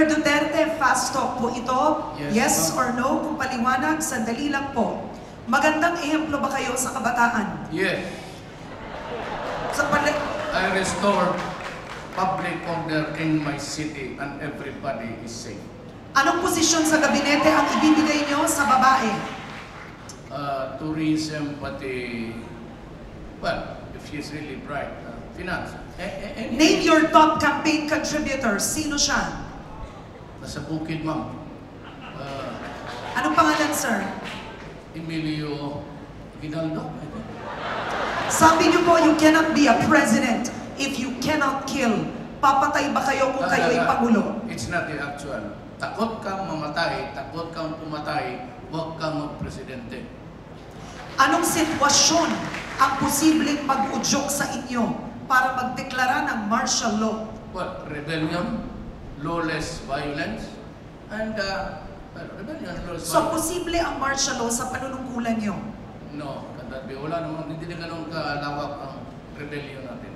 Mayor Duterte, fast talk po ito. Yes or no? Kung paliwanag, sandali lang po. Magandang ehemplo ba kayo sa kabataan? Yes. Sa I restored public order in my city and everybody is safe. Anong posisyon sa gabinete ang ibibigay nyo sa babae? Tourism, pati, well, if she's really bright, finance. Name your top campaign contributors. Sino siya? Nasa bukid, ma'am. Anong pangalan, sir? Emilio Ginaldo. Sabi niyo po, you cannot be a president if you cannot kill. Papatay ba kayo kung kayo ay pangulo? It's not the actual. Takot kang mamatay, takot kang pumatay, huwag kang magpresidente. Anong sitwasyon ang posibleng mag-udyok sa inyo para magdeklara ng martial law? Well, rebellion, lawless violence, and rebellion, lawless So, violence. posible ang martial law sa panunungkulan nyo? No, kandabi. Wala naman, hindi na ganun kalawak ang rebellion natin.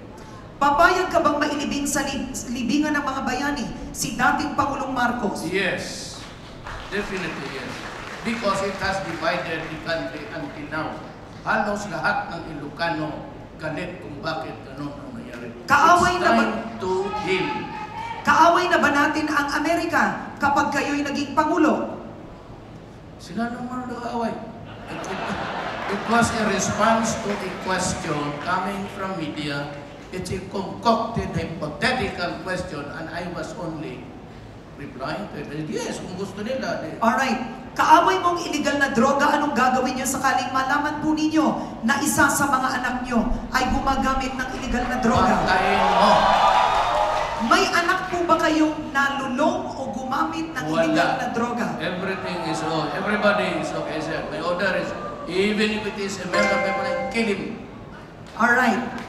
Papayag ka bang mailibing sa libingan ng mga bayani si dating Pangulong Marcos? Yes, definitely yes. Because it has divided the country until now. Halos lahat ng Ilocano galit kung bakit ganun ang nangyari. Kaaway It's na ba? time to heal. Kaaway na ba natin ang Amerika kapag kayo'y naging Pangulo? Sila naman nag-aaway. It was a response to a question coming from media. It's a concocted, hypothetical question, and I was only replying to it. Yes, kung gusto nila. Alright. Kaaway mong illegal na droga, anong gagawin nyo sakaling malaman po ninyo na isa sa mga anak nyo ay gumagamit ng illegal na droga? Pantayin mo. May anak po ba kayong nalulong o gumamit ng illegal na droga? Everything is okay. Everybody is okay, sir. My order is, even if it is a member of people, kill him. Alright.